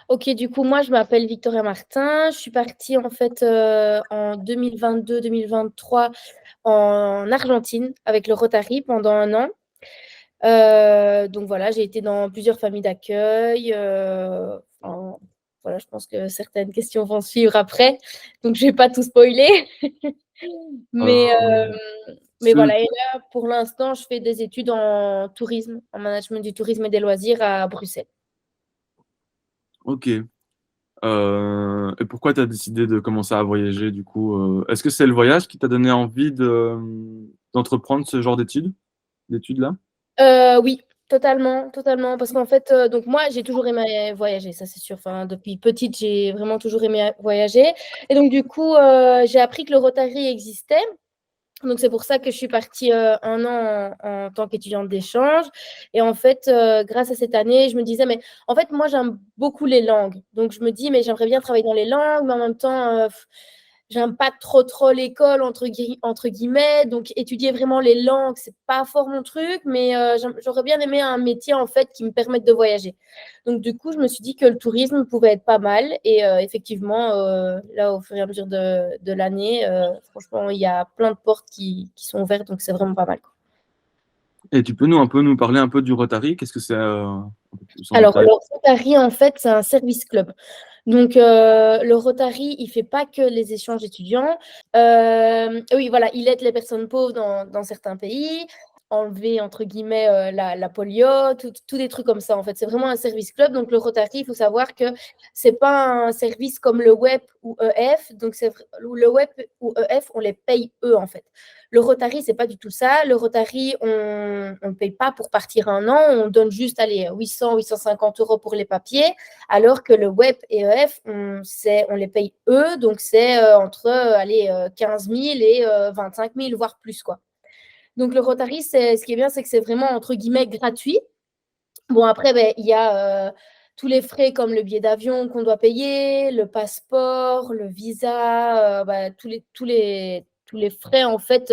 Ok, du coup, moi, je m'appelle Victoria Martin. Je suis partie en fait en 2022-2023 en Argentine avec le Rotary pendant un an. Donc voilà, j'ai été dans plusieurs familles d'accueil. Voilà, je pense que certaines questions vont suivre après, donc je vais pas tout spoiler. Mais, Euh, mais ce- voilà, et là, pour l'instant, je fais des études en tourisme, en management du tourisme et des loisirs à Bruxelles. ok. Et pourquoi tu as décidé de commencer à voyager du coup? Est-ce que c'est le voyage qui t'a donné envie d'entreprendre ce genre d'études-là? Oui, totalement, totalement. Parce qu'en fait, donc moi, j'ai toujours aimé voyager, ça c'est sûr. Enfin, depuis petite, j'ai vraiment toujours aimé voyager. Et donc, du coup, j'ai appris que le Rotary existait. Donc, c'est pour ça que je suis partie un an en tant qu'étudiante d'échange. Et en fait, grâce à cette année, je me disais, mais en fait, moi, j'aime beaucoup les langues. Donc, je me dis, mais j'aimerais bien travailler dans les langues, mais en même temps, j'aime pas trop l'école, entre guillemets. Donc, étudier vraiment les langues, c'est pas fort mon truc, mais j'aurais bien aimé un métier, en fait, qui me permette de voyager. Donc, du coup, je me suis dit que le tourisme pouvait être pas mal. Et effectivement, là, au fur et à mesure de l'année, franchement, il y a plein de portes qui sont ouvertes, donc c'est vraiment pas mal, quoi. Et tu peux nous parler un peu du Rotary? Qu'est-ce que c'est un peu plus en Alors, détail? le Rotary, en fait, c'est un service club. Donc, le Rotary, il fait pas que les échanges étudiants. Oui, voilà, il aide les personnes pauvres dans certains pays, enlever, entre guillemets, la polio, tout des trucs comme ça, en fait. C'est vraiment un service club. Donc, le Rotary, il faut savoir que c'est pas un service comme le web ou EF. Donc, le web ou EF, on les paye eux, en fait. Le Rotary, c'est pas du tout ça. Le Rotary, on ne paye pas pour partir un an. On donne juste, allez, 800, 850 euros pour les papiers. Alors que le web et EF, on les paye eux, donc c'est entre allez, 15 000 et 25 000, voire plus, quoi. Donc le Rotary, ce qui est bien, c'est que c'est vraiment, entre guillemets, gratuit. Bon, après, ben, il y a tous les frais comme le billet d'avion qu'on doit payer, le passeport, le visa, ben, tous les frais, en fait,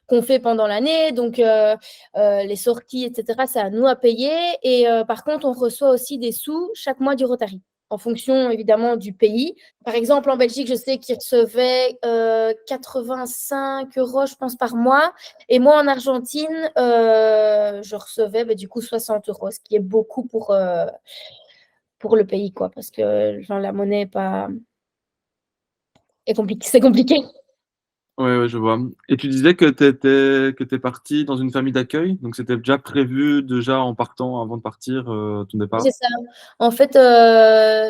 qu'on fait pendant l'année. Donc, les sorties, etc., c'est à nous à payer. Et par contre, on reçoit aussi des sous chaque mois du Rotary, en fonction, évidemment, du pays. Par exemple, en Belgique, je sais qu'ils recevaient 85 euros, je pense, par mois. Et moi, en Argentine, je recevais du coup 60 euros, ce qui est beaucoup pour le pays, quoi, parce que genre, la monnaie est compliquée. C'est compliqué. Ouais, ouais, je vois. Et tu disais que t'es parti dans une famille d'accueil, donc c'était déjà prévu déjà en partant, avant de partir, ton départ. C'est ça. En fait,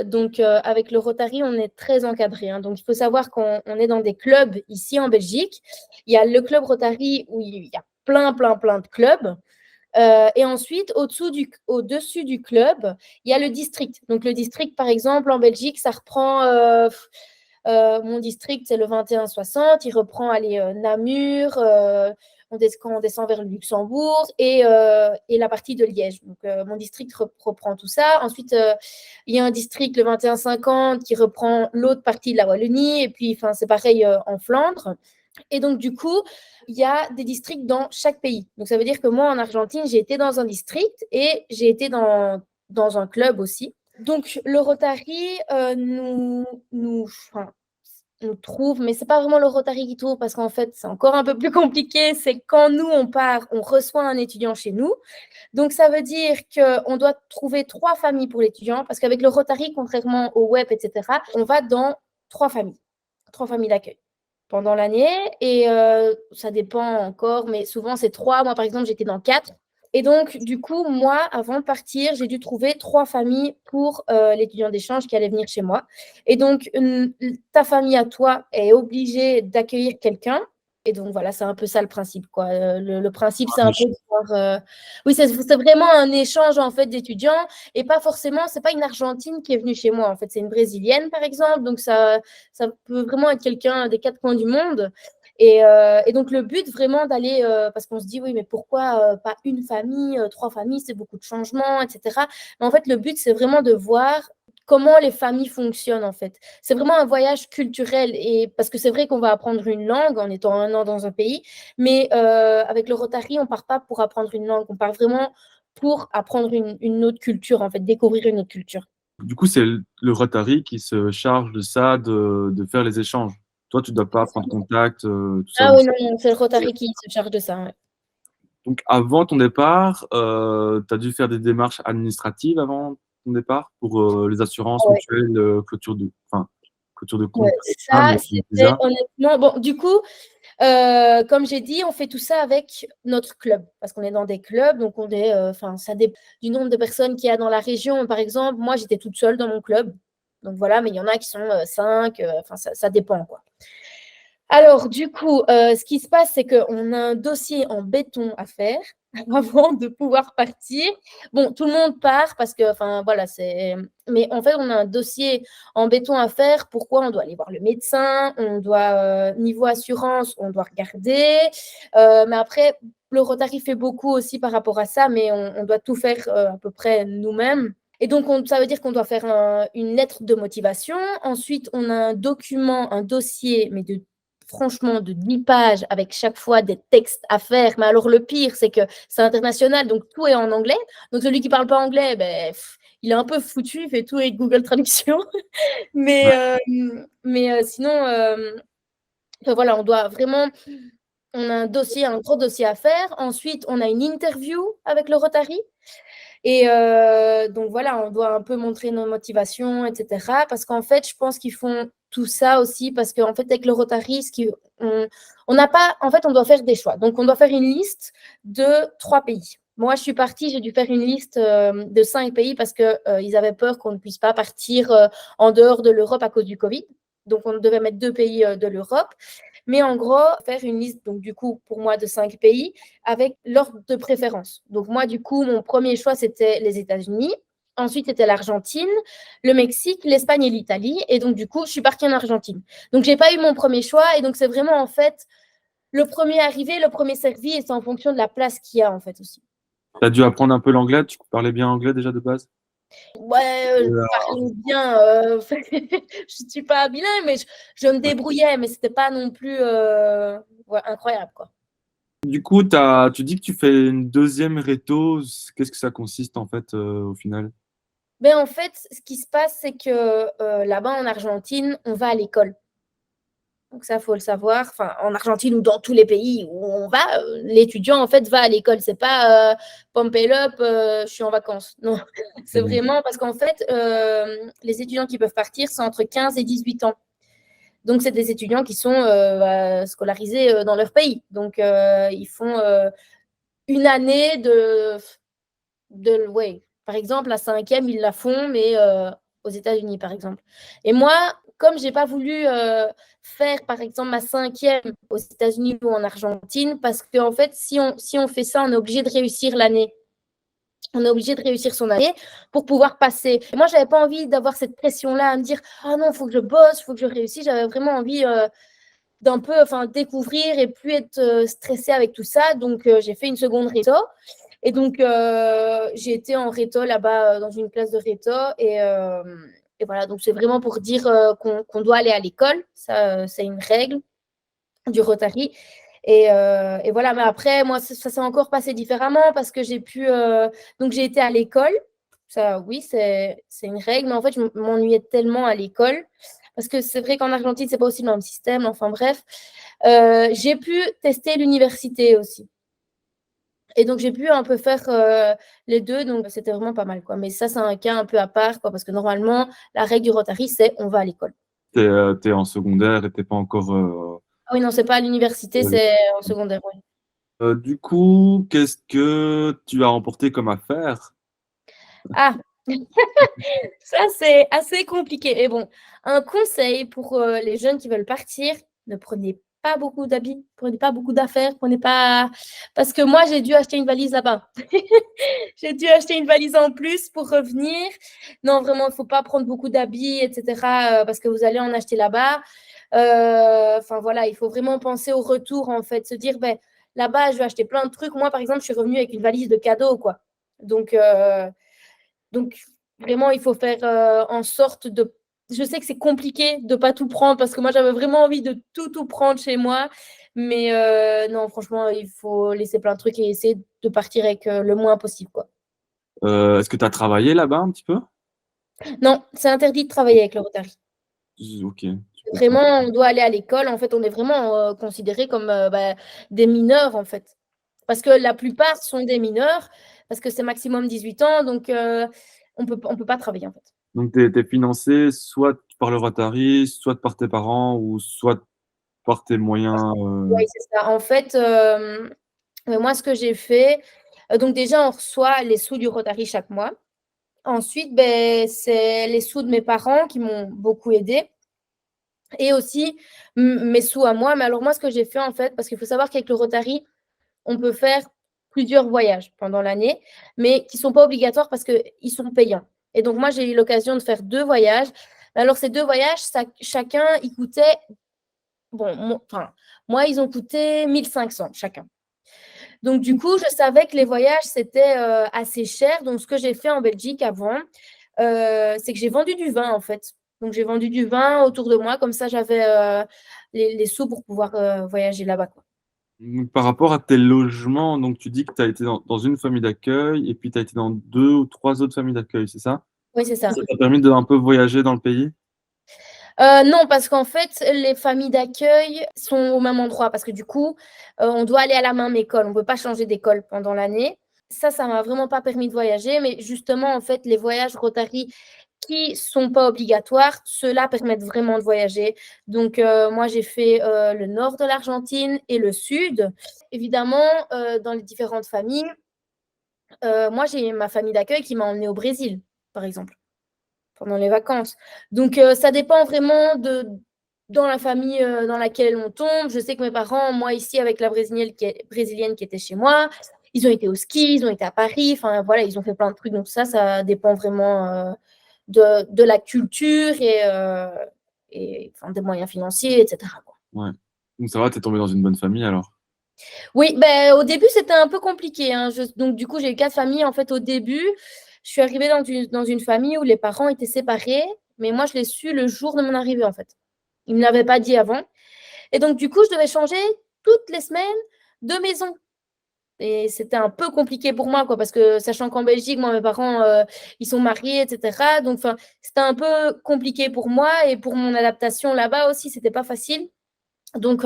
donc, avec le Rotary, on est très encadré, hein. Donc, il faut savoir qu'on est dans des clubs ici en Belgique. Il y a le club Rotary où il y a plein de clubs. Et ensuite, au-dessus du club, il y a le district. Donc, le district, par exemple, en Belgique, ça reprend. Mon district, c'est le 2160. Il reprend allez, Namur. Quand on descend vers le Luxembourg et la partie de Liège. Donc, mon district reprend tout ça. Ensuite, il y a un district, le 2150, qui reprend l'autre partie de la Wallonie. Et puis, c'est pareil en Flandre. Et donc, du coup, il y a des districts dans chaque pays. Donc, ça veut dire que moi, en Argentine, j'ai été dans un district et j'ai été dans un club aussi. Donc, le Rotary enfin, nous trouve, mais c'est pas vraiment le Rotary qui trouve parce qu'en fait, c'est encore un peu plus compliqué. C'est quand nous, on part, on reçoit un étudiant chez nous. Donc, ça veut dire qu'on doit trouver 3 familles pour l'étudiant parce qu'avec le Rotary, contrairement au web, etc., on va dans 3 familles, 3 familles d'accueil pendant l'année. Et ça dépend encore, mais souvent c'est 3. Moi, par exemple, j'étais dans 4. Et donc, du coup, moi, avant de partir, j'ai dû trouver 3 familles pour l'étudiant d'échange qui allait venir chez moi. Et donc, ta famille à toi est obligée d'accueillir quelqu'un. Et donc, voilà, c'est un peu ça le principe, quoi. Le principe, c'est un peu de voir, oui, c'est vraiment un échange, en fait, d'étudiants. Et pas forcément, c'est pas une Argentine qui est venue chez moi, en fait. C'est une Brésilienne, par exemple. Donc, ça peut vraiment être quelqu'un des 4 coins du monde. Et donc, le but vraiment d'aller, parce qu'on se dit, oui, mais pourquoi pas une famille, 3 familles, c'est beaucoup de changements, etc. Mais en fait, le but, c'est vraiment de voir comment les familles fonctionnent, en fait. C'est vraiment un voyage culturel, et parce que c'est vrai qu'on va apprendre une langue en étant un an dans un pays, mais avec le Rotary, on part pas pour apprendre une langue, on part vraiment pour apprendre une autre culture, en fait, découvrir une autre culture. Du coup, c'est le Rotary qui se charge de ça, de faire les échanges. Toi, tu dois pas prendre contact, tout ça. Ah oui, non, non, c'est le Rotary qui se charge de ça, ouais. Donc, avant ton départ, tu as dû faire des démarches administratives avant ton départ pour les assurances Ouais, mutuelles, clôture de ouais. compte, etc. Ça, Mais c'était déjà, honnêtement. Bon, du coup, comme j'ai dit, on fait tout ça avec notre club, parce qu'on est dans des clubs, donc on est, enfin, ça dépend du nombre de personnes qu'il y a dans la région. Par exemple, moi, j'étais toute seule dans mon club, donc voilà, mais il y en a qui sont 5, enfin, ça dépend, quoi. Alors, du coup, ce qui se passe, c'est qu'on a un dossier en béton à faire avant de pouvoir partir. Bon, tout le monde part parce que, enfin, voilà, c'est. Mais en fait, on a un dossier en béton à faire. Pourquoi? On doit aller voir le médecin, on doit, niveau assurance, on doit regarder. Mais après, le Rotary fait beaucoup aussi par rapport à ça, mais on doit tout faire à peu près nous-mêmes. Et donc, ça veut dire qu'on doit faire une lettre de motivation. Ensuite, on a un document, un dossier, mais franchement, de 10 pages avec chaque fois des textes à faire. Mais alors, le pire, c'est que c'est international, donc tout est en anglais. Donc, celui qui parle pas anglais, ben, il est un peu foutu, il fait tout avec Google Traduction. mais ouais. sinon, enfin, voilà, on doit vraiment. On a un dossier, un gros dossier à faire. Ensuite, on a une interview avec le Rotary. Et donc voilà, on doit un peu montrer nos motivations, etc. Parce qu'en fait, je pense qu'ils font tout ça aussi parce qu'en fait, avec le Rotary, on n'a pas, en fait, on doit faire des choix. Donc, on doit faire une liste de 3 pays. Moi, je suis partie, j'ai dû faire une liste de 5 pays parce qu'ils avaient peur qu'on ne puisse pas partir en dehors de l'Europe à cause du Covid. Donc, on devait mettre 2 pays de l'Europe. Mais en gros, faire une liste, donc du coup, pour moi, de 5 pays avec l'ordre de préférence. Donc moi, du coup, mon premier choix, c'était les États-Unis. Ensuite, c'était l'Argentine, le Mexique, l'Espagne et l'Italie. Et donc, du coup, je suis partie en Argentine. Donc, j'ai pas eu mon premier choix. Et donc, c'est vraiment, en fait, le premier arrivé, le premier servi. Et c'est en fonction de la place qu'il y a, en fait, aussi. Tu as dû apprendre un peu l'anglais. Tu parlais bien anglais déjà de base? Ouais, Euh, parler bien. Je ne suis pas bilingue, mais je me débrouillais. Mais c'était pas non plus ouais, incroyable, quoi. Du coup, tu dis que tu fais une deuxième réto. Qu'est-ce que ça consiste en fait au final? Ben, en fait, ce qui se passe, c'est que là-bas, en Argentine, on va à l'école. Donc ça, faut le savoir. Enfin, en Argentine ou dans tous les pays où on va, l'étudiant, en fait, va à l'école. C'est pas pump it up, je suis en vacances. Non, c'est Mhm. vraiment parce qu'en fait, les étudiants qui peuvent partir, c'est entre 15 et 18 ans. Donc, c'est des étudiants qui sont scolarisés dans leur pays. Donc, ils font une année ouais. Par exemple, la cinquième, ils la font, mais aux États-Unis, par exemple. Et moi, comme j'ai pas voulu faire, par exemple, ma cinquième aux États-Unis ou en Argentine, parce qu'en fait, si on fait ça, on est obligé de réussir l'année. On est obligé de réussir son année pour pouvoir passer. Et moi, j'avais pas envie d'avoir cette pression-là à me dire, ah non, il faut que je bosse, il faut que je réussisse. J'avais vraiment envie d'un peu, enfin, découvrir et plus être stressée avec tout ça. Donc, j'ai fait une seconde réto. Et donc, j'ai été en réto là-bas, dans une classe de réto. Et voilà, donc c'est vraiment pour dire qu'on doit aller à l'école. Ça, c'est une règle du Rotary. Et voilà, mais après, moi, ça s'est encore passé différemment parce que j'ai pu. Donc, j'ai été à l'école. Ça, oui, c'est une règle, mais en fait, je m'ennuyais tellement à l'école. Parce que c'est vrai qu'en Argentine, c'est pas aussi le même système. Enfin, bref. J'ai pu tester l'université aussi. Et donc, j'ai pu un peu faire les deux. Donc, c'était vraiment pas mal, quoi. Mais ça, c'est un cas un peu à part, quoi. Parce que normalement, la règle du Rotary, c'est on va à l'école. T'es en secondaire et t'es pas encore. Ah oui, non, c'est pas à l'université, euh, c'est en secondaire, ouais. du coup, qu'est-ce que tu as emporté comme affaire? Ah, ça, c'est assez compliqué. Et bon, un conseil pour les jeunes qui veulent partir, ne prenez pas beaucoup d'habits, prenez pas beaucoup d'affaires, prenez pas. Parce que moi, j'ai dû acheter une valise là-bas. J'ai dû acheter une valise en plus pour revenir. Non, vraiment, il ne faut pas prendre beaucoup d'habits, etc., parce que vous allez en acheter là-bas. Enfin, voilà, il faut vraiment penser au retour, en fait. Se dire, ben, là-bas, je vais acheter plein de trucs. Moi, par exemple, je suis revenue avec une valise de cadeaux, quoi. Donc, vraiment, il faut faire en sorte de. Je sais que c'est compliqué de ne pas tout prendre parce que moi, j'avais vraiment envie de tout prendre chez moi. Mais non, franchement, il faut laisser plein de trucs et essayer de partir avec le moins possible, quoi. Est-ce que tu as travaillé là-bas un petit peu? Non, c'est interdit de travailler avec le Rotary. OK, tu peux pas. Vraiment, on doit aller à l'école. En fait, on est vraiment, considérés comme, des mineurs, en fait. Parce que la plupart sont des mineurs, parce que c'est maximum 18 ans, donc on peut pas travailler, en fait. Donc tu es financé soit par le Rotary, soit par tes parents ou soit par tes moyens, Oui, c'est ça. En fait, moi, ce que j'ai fait, donc déjà, on reçoit les sous du Rotary chaque mois. Ensuite, c'est les sous de mes parents qui m'ont beaucoup aidée et aussi mes sous à moi. Mais alors moi, ce que j'ai fait, en fait, parce qu'il faut savoir qu'avec le Rotary, on peut faire plusieurs voyages pendant l'année, mais qui ne sont pas obligatoires parce qu'ils sont payants. Et donc, moi, j'ai eu l'occasion de faire 2 voyages. Alors, ces 2 voyages, chacun, ils coûtaient, bon, enfin, moi, ils ont coûté 1 500 chacun. Donc, du coup, je savais que les voyages, c'était assez cher. Donc, ce que j'ai fait en Belgique avant, c'est que j'ai vendu du vin, en fait. Donc, j'ai vendu du vin autour de moi. Comme ça, j'avais les sous pour pouvoir voyager là-bas, quoi. donc par rapport à tes logements, donc tu dis que tu as été dans une famille d'accueil et puis tu as été dans 2 ou 3 autres familles d'accueil, c'est ça? Oui, c'est ça. Ça t'a permis de un peu voyager dans le pays? Non, parce qu'en fait, les familles d'accueil sont au même endroit parce que du coup, on doit aller à la même école. On ne peut pas changer d'école pendant l'année. Ça m'a vraiment pas permis de voyager, mais justement, en fait, les voyages Rotary qui sont pas obligatoires, ceux-là permettent vraiment de voyager. Donc, moi, j'ai fait, le nord de l'Argentine et le sud. Évidemment, dans les différentes familles, moi, j'ai ma famille d'accueil qui m'a emmenée au Brésil, par exemple, pendant les vacances. Donc, ça dépend vraiment de dans la famille, dans laquelle on tombe. Je sais que mes parents, moi ici avec la brésilienne qui était chez moi, ils ont été au ski, ils ont été à Paris, enfin voilà, ils ont fait plein de trucs. Donc ça dépend vraiment, de la culture et enfin des moyens financiers et cetera, quoi. Ouais. Donc ça va, tu es tombé dans une bonne famille alors? Oui, au début, c'était un peu compliqué, hein. Donc du coup, j'ai eu 4 familles, en fait, au début. Je suis arrivée dans une famille où les parents étaient séparés, mais moi, je l'ai su le jour de mon arrivée, en fait. Ils ne me l'avaient pas dit avant et donc du coup, je devais changer toutes les semaines de maison et c'était un peu compliqué pour moi, quoi, parce que sachant qu'en Belgique, moi, mes parents, ils sont mariés et cetera, donc enfin, c'était un peu compliqué pour moi et pour mon adaptation là-bas aussi, c'était pas facile. Donc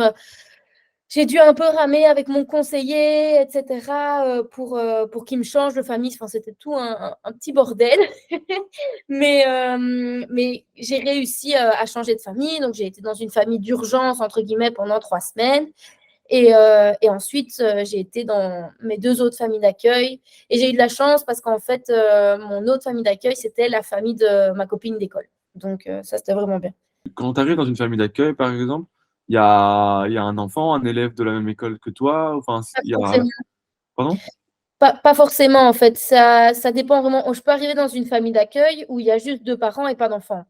j'ai dû un peu ramer avec mon conseiller, et cetera, pour qu'il me change de famille. Enfin, c'était tout un petit bordel. Mais j'ai réussi, à changer de famille. Donc, j'ai été dans une famille «d'urgence» entre guillemets pendant 3 semaines et ensuite, j'ai été dans mes 2 autres familles d'accueil et j'ai eu de la chance parce qu'en fait, mon autre famille d'accueil, c'était la famille de ma copine d'école. Donc, ça, c'était vraiment bien. Quand tu arrives dans une famille d'accueil, par exemple, il y a un enfant, un élève de la même école que toi, enfin, Pas il y a... forcément. Pardon? Pas forcément en fait, ça dépend vraiment. Je peux arriver dans une famille d'accueil où il y a juste 2 parents et pas d'enfants.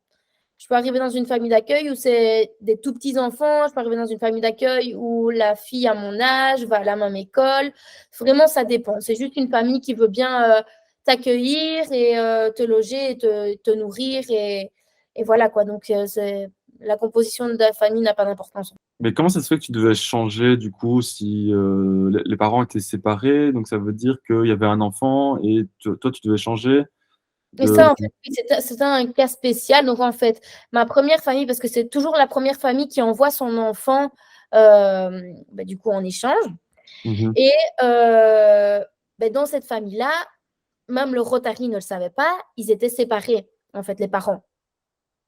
Je peux arriver dans une famille d'accueil où c'est des tout petits enfants. Je peux arriver dans une famille d'accueil où la fille a mon âge, va à la même école. Vraiment, ça dépend. C'est juste une famille qui veut bien, t'accueillir et te loger et te nourrir et voilà quoi. Donc c'est la composition de la famille n'a pas d'importance. Mais comment ça se fait que tu devais changer du coup si les parents étaient séparés, donc ça veut dire qu'il y avait un enfant et toi tu devais changer Et de... ça, en fait, oui, c'était un cas spécial. Donc, en fait, ma première famille, parce que c'est toujours la première famille qui envoie son enfant, du coup, en échange. Mhm, Et dans cette famille-là, même le Rotary ne le savait pas, ils étaient séparés, en fait, les parents.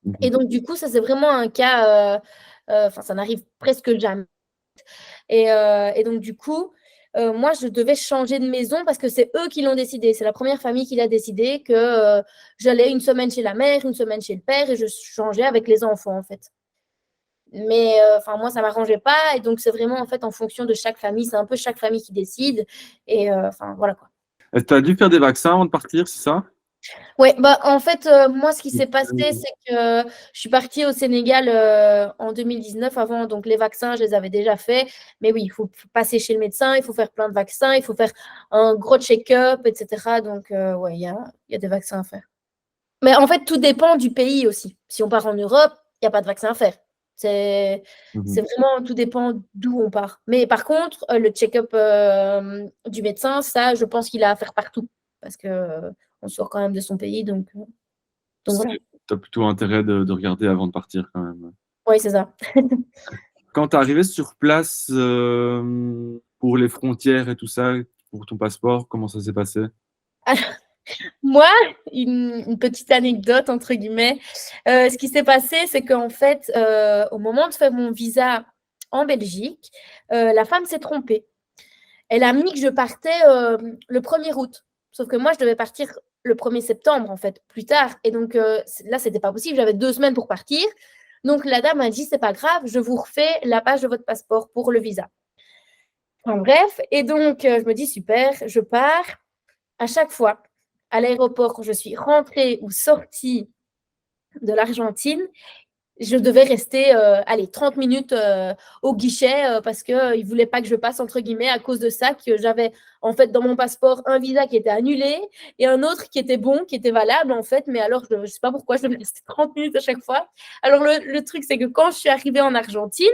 mhm. Et donc, du coup, ça, c'est vraiment un cas, enfin, ça n'arrive presque jamais. Et donc, du coup, moi, je devais changer de maison parce que c'est eux qui l'ont décidé. C'est la première famille qui l'a décidé que j'allais une semaine chez la mère, une semaine chez le père et je changeais avec les enfants, en fait. Mais enfin, moi, ça ne m'arrangeait pas. Et donc, c'est vraiment, en fait, en fonction de chaque famille. C'est un peu chaque famille qui décide. Et enfin, voilà quoi. Et tu as dû faire des vaccins avant de partir, c'est ça? Ouais, en fait, moi, ce qui s'est passé, c'est que je suis partie au Sénégal, en 2019 avant, donc les vaccins, je les avais déjà faits. Mais oui, il faut passer chez le médecin, il faut faire plein de vaccins, il faut faire un gros check-up et cetera. Donc ouais, il y a des vaccins à faire. Mais en fait, tout dépend du pays aussi. Si on part en Europe, il y a pas de vaccin à faire. C'est Mhm. c'est vraiment tout dépend d'où on part. Mais par contre, le check-up, du médecin, ça, je pense qu'il a à faire partout parce qu'on sort quand même de son pays donc Donc voilà. Tu as plutôt intérêt de regarder avant de partir quand même. Oui, c'est ça. Quand tu es arrivé sur place pour les frontières et tout ça, pour ton passeport, comment ça s'est passé? Moi, une petite anecdote, entre guillemets. Ce qui s'est passé, c'est qu'en fait, au moment de faire mon visa en Belgique, la femme s'est trompée. Elle a mis que je partais le 1er août. Sauf que moi, je devais partir le 1er septembre, en fait, plus tard. Et donc, là, c'était pas possible. J'avais 2 semaines pour partir. Donc, la dame m'a dit, c'est pas grave, je vous refais la page de votre passeport pour le visa. Enfin, bref. Et donc, je me dis, super, je pars. À chaque fois, à l'aéroport, quand je suis rentrée ou sortie de l'Argentine, je devais rester 30 minutes au guichet parce qu'ils ne voulaient pas que je passe, entre guillemets, à cause de ça, que j'avais en fait dans mon passeport un visa qui était annulé et un autre qui était bon, qui était valable en fait, mais alors je ne sais pas pourquoi je devais rester 30 minutes à chaque fois. Alors le truc, c'est que quand je suis arrivée en Argentine,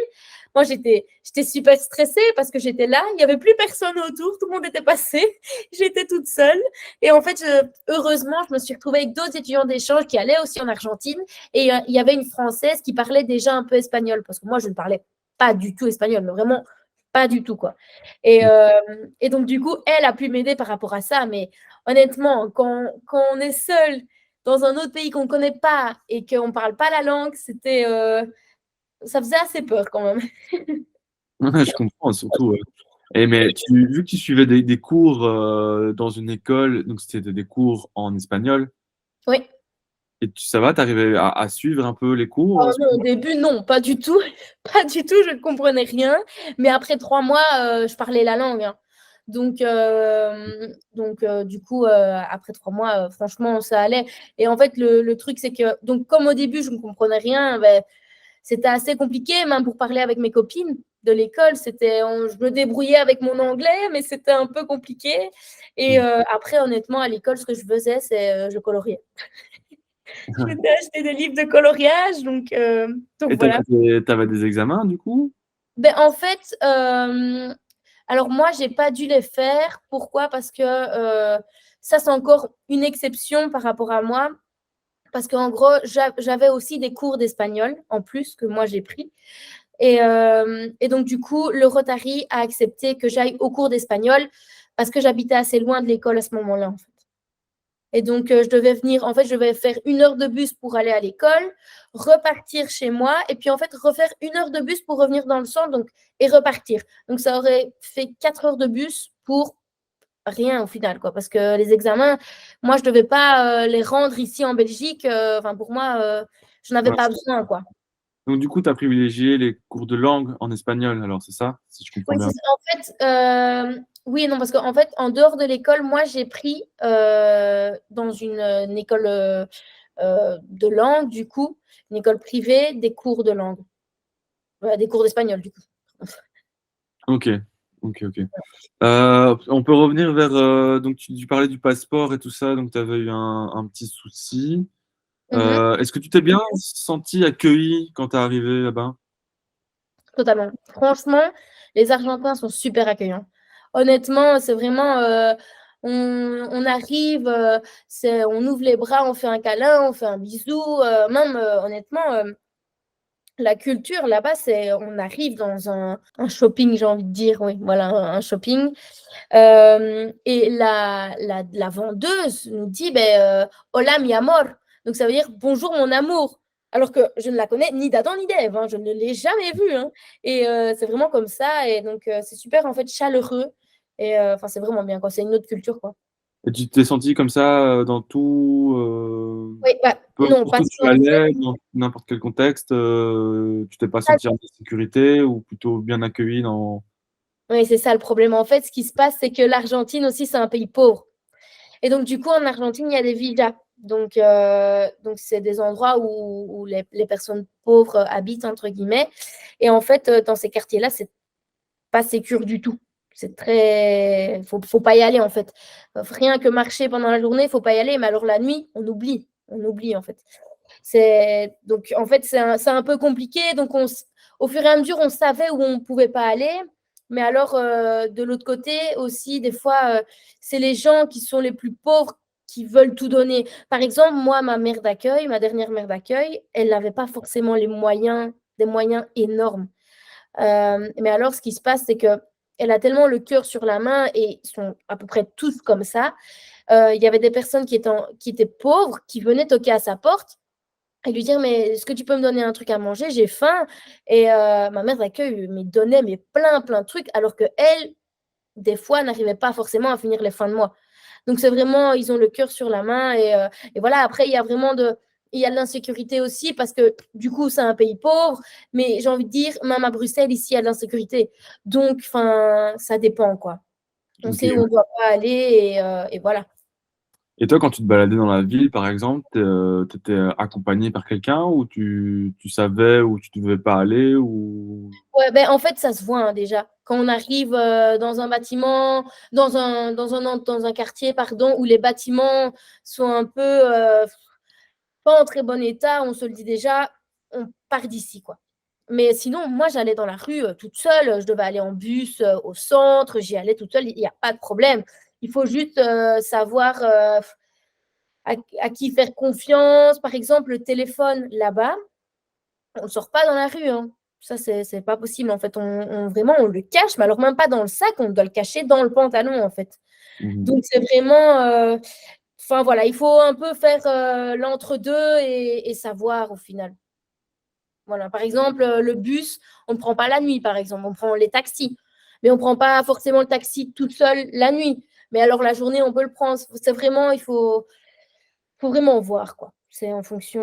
moi j'étais super stressée parce que j'étais là, il n'y avait plus personne autour, tout le monde était passé, j'étais toute seule et en fait, heureusement, je me suis retrouvée avec d'autres étudiants d'échange qui allaient aussi en Argentine et il y avait une Française qui parlait déjà un peu espagnol, parce que moi, je ne parlais pas du tout espagnol, mais vraiment pas du tout, quoi. Et donc, du coup, elle a pu m'aider par rapport à ça, mais honnêtement, quand on est seul dans un autre pays qu'on ne connaît pas et qu'on ne parle pas la langue, ça faisait assez peur quand même. Ouais, je comprends, surtout. Mais vu que tu suivais des cours dans une école, donc c'était des cours en espagnol, Oui. et ça va, t'arrivais à suivre un peu les cours Oh non, au début, non, pas du tout. Pas du tout, je ne comprenais rien. Mais après 3 mois, je parlais la langue, hein. Donc, du coup, après 3 mois, franchement, ça allait. Et en fait, le truc, c'est que, donc, comme au début, je ne comprenais rien, ben, c'était assez compliqué, même pour parler avec mes copines de l'école. Je me débrouillais avec mon anglais, mais c'était un peu compliqué. Et après, honnêtement, à l'école, ce que je faisais, c'est je coloriais. Je m'étais acheté des livres de coloriage, donc Et voilà. t'avais des examens, du coup? Ben, en fait, alors moi, j'ai pas dû les faire. Pourquoi? Parce que ça, c'est encore une exception par rapport à moi. Parce qu'en gros, j'avais aussi des cours d'espagnol en plus que moi j'ai pris. Et donc, du coup, le Rotary a accepté que j'aille au cours d'espagnol parce que j'habitais assez loin de l'école à ce moment-là, en fait. Et donc, je devais venir, en fait, je devais faire 1 heure de bus pour aller à l'école, repartir chez moi, et puis en fait, refaire 1 heure de bus pour revenir dans le centre donc, et repartir. Donc, ça aurait fait 4 heures de bus pour rien au final, quoi. Parce que les examens, moi, je ne devais pas les rendre ici en Belgique. Enfin, pour moi, je n'avais Ouais. pas besoin, quoi. Donc, du coup, tu as privilégié les cours de langue en espagnol, alors c'est ça, si je comprends Oui, bien. c'est ça. En fait, oui et non, parce qu'en fait, en dehors de l'école, moi, j'ai pris dans une école de langue, du coup, une école privée, des cours de langue. Des cours d'espagnol, du coup. Ok, ok, ok. On peut revenir vers. Donc, tu parlais du passeport et tout ça, donc tu avais eu un petit souci. Mhm. Est-ce que tu t'es bien senti accueilli quand tu es arrivé là-bas? Totalement. Franchement, les Argentins sont super accueillants. Honnêtement, c'est vraiment, on arrive, on ouvre les bras, on fait un câlin, on fait un bisou. Même, honnêtement, la culture là-bas, c'est, on arrive dans un shopping, j'ai envie de dire, oui, voilà, un shopping. Et la vendeuse nous dit, ben, hola mi amor. Donc ça veut dire bonjour mon amour. Alors que je ne la connais ni d'Adam ni d'Ève, hein, je ne l'ai jamais vue, hein. Et c'est vraiment comme ça. Et donc c'est super en fait chaleureux. Et enfin c'est vraiment bien, quoi. C'est une autre culture, quoi. Et tu t'es senti comme ça dans tout. Oui, bah, Peu non, importe parce où tu qu'en fait, allais, dans n'importe quel contexte, tu t'es pas senti en sécurité ou plutôt bien accueilli dans. oui, c'est ça le problème. En fait, ce qui se passe, c'est que l'Argentine aussi, c'est un pays pauvre. Et donc, du coup, en Argentine, il y a des villas. Donc c'est des endroits où les personnes pauvres habitent, entre guillemets. Et en fait, dans ces quartiers-là, c'est pas sécure du tout. C'est très. Faut pas y aller, en fait. Rien que marcher pendant la journée, faut pas y aller. Mais alors, la nuit, on oublie. On oublie, en fait. Donc, en fait, c'est un peu compliqué. Donc, au fur et à mesure, on savait où on ne pouvait pas aller. Mais alors, de l'autre côté aussi, des fois, c'est les gens qui sont les plus pauvres qui veulent tout donner. Par exemple, moi, ma dernière mère d'accueil, elle n'avait pas forcément des moyens énormes. Mais alors, ce qui se passe, c'est qu'elle a tellement le cœur sur la main et ils sont à peu près tous comme ça. Il y avait des personnes qui étaient pauvres, qui venaient toquer à sa porte et lui dire, mais est-ce que tu peux me donner un truc à manger? J'ai faim. Et ma mère d'accueil me donnait mais plein de trucs, alors que elle, des fois, n'arrivait pas forcément à finir les fins de mois. Donc, c'est vraiment, ils ont le cœur sur la main. Et voilà, après, il y a de l'insécurité aussi, parce que du coup, c'est un pays pauvre. Mais j'ai envie de dire, même à Bruxelles, ici, il y a de l'insécurité. Donc, ça dépend, quoi. On Ok. sait où on ne doit pas aller et voilà. Et toi, quand tu te baladais dans la ville, par exemple, tu étais accompagné par quelqu'un ou tu savais où tu devais pas aller ou... Ouais, ben, en fait, ça se voit, hein, déjà. Quand on arrive dans un bâtiment, dans un quartier, pardon, où les bâtiments sont un peu pas en très bon état, on se le dit déjà, on part d'ici, quoi. Mais sinon, moi, j'allais dans la rue toute seule. Je devais aller en bus au centre. J'y allais toute seule. Il n'y a pas de problème. Il faut juste savoir à qui faire confiance. Par exemple, le téléphone là-bas, on ne sort pas dans la rue, hein. Ça, c'est pas possible. En fait, vraiment, on le cache, mais alors même pas dans le sac, on doit le cacher dans le pantalon, en fait. Mhm. Donc, c'est vraiment. Enfin, voilà, il faut un peu faire l'entre-deux et savoir au final. Voilà, par exemple, le bus, on ne prend pas la nuit, par exemple, on prend les taxis. Mais on ne prend pas forcément le taxi toute seule la nuit. Mais alors, la journée, on peut le prendre. C'est vraiment, faut vraiment voir, quoi. C'est en fonction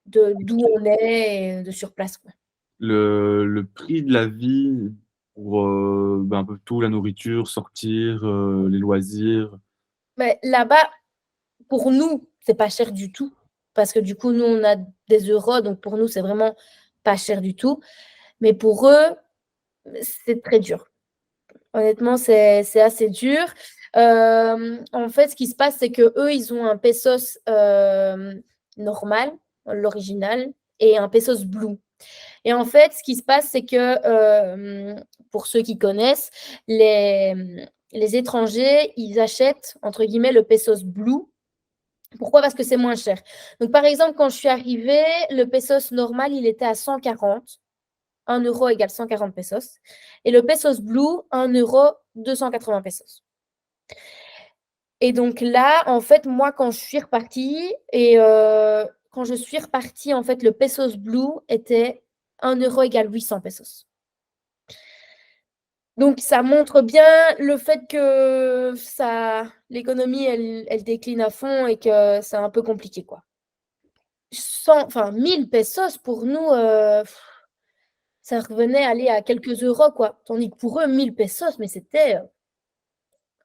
de d'où on est et de sur place, quoi. Le prix de la vie pour un peu tout, la nourriture, sortir, les loisirs. Mais là-bas, pour nous, c'est pas cher du tout. Parce que du coup, nous, on a des euros. Donc, pour nous, c'est vraiment pas cher du tout. Mais pour eux, c'est très dur. Honnêtement, c'est assez dur. En fait, ce qui se passe, c'est que eux, ils ont un pesos normal, l'original, et un pesos blue. Et en fait, ce qui se passe, c'est que pour ceux qui connaissent, les étrangers, ils achètent, entre guillemets, le pesos blue. Pourquoi? Parce que c'est moins cher. Donc, par exemple, quand je suis arrivée, le pesos normal, il était à 140. 1 euro égale 140 pesos. Et le pesos blue, 1 euro, 280 pesos. Et donc là, en fait, moi, quand je suis repartie, en fait, le pesos blue était 1 euro égale 800 pesos. Donc, ça montre bien le fait que l'économie, elle décline à fond et que c'est un peu compliqué, quoi. 1000 pesos pour nous, ça revenait aller à quelques euros, quoi. Tandis que pour eux, 1000 pesos, mais c'était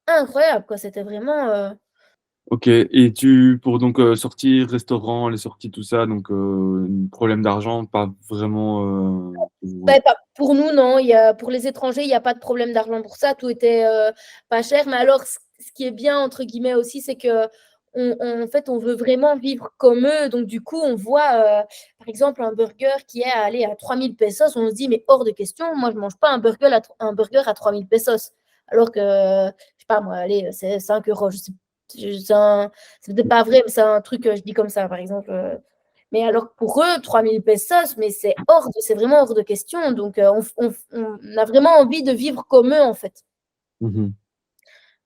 incroyable, quoi. C'était vraiment. Ok, et pour donc sortir, restaurant, les sorties, tout ça, donc problème d'argent, pas vraiment. Pas pour nous, non. Pour les étrangers, il n'y a pas de problème d'argent pour ça. Tout était pas cher. Mais alors, ce qui est bien, entre guillemets, aussi, c'est que en fait, on veut vraiment vivre comme eux. Donc, du coup, on voit, par exemple, un burger qui est à 3000 pesos. On se dit, mais hors de question, moi, je ne mange pas un burger à 3000 pesos. Alors que, je sais pas, moi, allez, c'est 5 euros. C'est peut-être pas vrai, mais c'est un truc que je dis comme ça, par exemple. Mais alors pour eux, 3000 pesos, mais c'est vraiment hors de question. Donc on a vraiment envie de vivre comme eux, en fait. Mhm.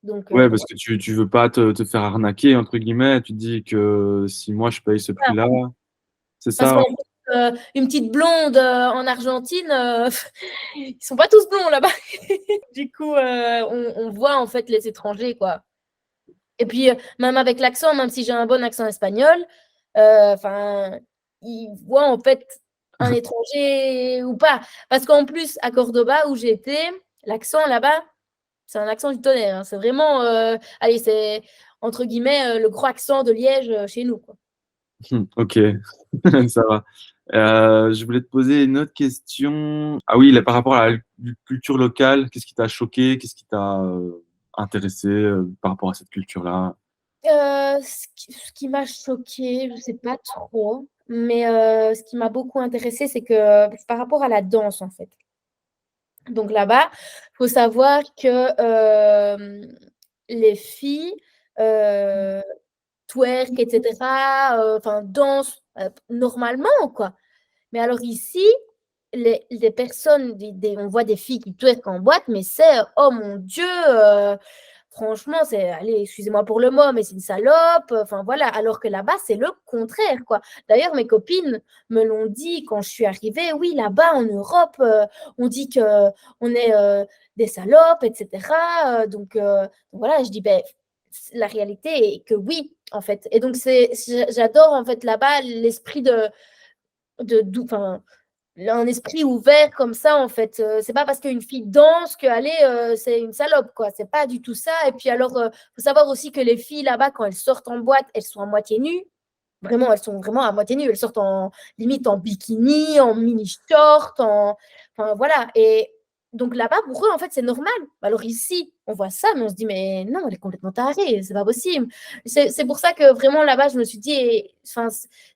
Donc Ouais, parce voilà. que tu veux pas te faire arnaquer, entre guillemets. Tu te dis que si moi je paye ce prix-là, c'est Parce ça, qu'en ouais. plus, une petite blonde en Argentine, ils sont pas tous blonds là-bas. Du coup, on voit en fait les étrangers, quoi. Et puis, même avec l'accent, même si j'ai un bon accent espagnol, enfin, ils voient en fait un étranger ou pas. Parce qu'en plus, à Cordoba, où j'étais, l'accent là-bas, c'est un accent du tonnerre, hein. C'est vraiment, allez, c'est entre guillemets le gros accent de Liège chez nous, quoi. Ok, ça va. Je voulais te poser une autre question. Ah oui, là, par rapport à la culture locale, qu'est-ce qui t'a choqué? Qu'est-ce qui t'a intéressé par rapport à cette culture-là? Ce qui m'a choquée, je ne sais pas trop, mais ce qui m'a beaucoup intéressée, c'est que par rapport à la danse, en fait. Donc là-bas, il faut savoir que les filles, twerk, etc., enfin, danse normalement, quoi. Mais alors ici, les personnes, on voit des filles qui twerk en boîte, mais c'est, oh mon Dieu, franchement, c'est, allez, excusez-moi pour le mot, mais c'est une salope. Enfin voilà, alors que là-bas, c'est le contraire, quoi. D'ailleurs, mes copines me l'ont dit quand je suis arrivée. Oui, là-bas en Europe, on dit que on est des salopes, etc. Donc voilà, je dis, ben, la réalité est que oui, en fait. Et donc j'adore en fait là-bas l'esprit enfin, un esprit ouvert comme ça, en fait. C'est pas parce qu'une fille danse qu'elle c'est une salope, quoi. C'est pas du tout ça. Et puis alors, faut savoir aussi que les filles là-bas, quand elles sortent en boîte, elles sont à moitié nues. Vraiment, elles sont vraiment à moitié nues. Elles sortent limite en bikini, en mini-short, enfin voilà. Et donc là-bas, pour eux, en fait, c'est normal. Alors ici, on voit ça, mais on se dit, mais non, elle est complètement tarée, c'est pas possible. C'est pour ça que vraiment là-bas, je me suis dit, enfin,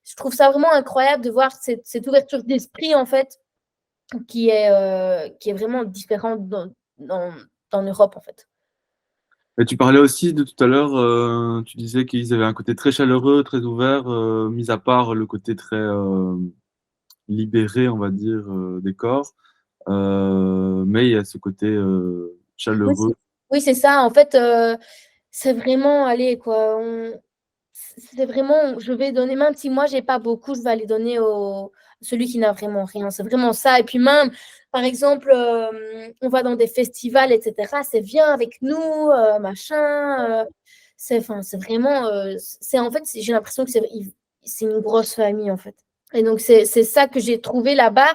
je trouve ça vraiment incroyable de voir cette ouverture d'esprit, en fait, qui est vraiment différente dans Europe, en fait. Et tu parlais aussi de tout à l'heure, tu disais qu'ils avaient un côté très chaleureux, très ouvert, mis à part le côté très libéré, on va dire, des corps. Mais il y a ce côté Oui, chaleureux. oui, c'est ça. En fait, c'est vraiment, allez, quoi. C'est vraiment, je vais donner, même si moi, j'ai pas beaucoup, je vais aller donner celui qui n'a vraiment rien. C'est vraiment ça. Et puis même, par exemple, on va dans des festivals, etc. C'est viens avec nous, machin. C'est vraiment, en fait, j'ai l'impression que c'est une grosse famille, en fait. Et donc, c'est ça que j'ai trouvé là-bas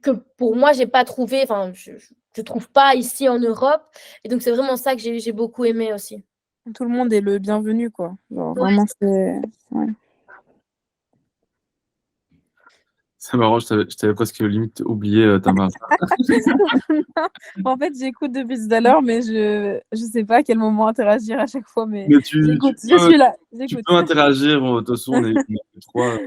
que pour moi, j'ai pas trouvé, enfin, je trouve pas ici en Europe. Et donc, c'est vraiment ça que j'ai beaucoup aimé aussi. Tout le monde est le bienvenu, quoi. Genre, Ouais. vraiment, c'est... Ouais. C'est marrant, je t'avais presque limite oublié, Tamara. En fait, j'écoute depuis tout à l'heure, mais je sais pas à quel moment interagir à chaque fois, mais Mais j'écoute, je suis là, tu j'écoute. peux interagir. De toute façon, on est que trois.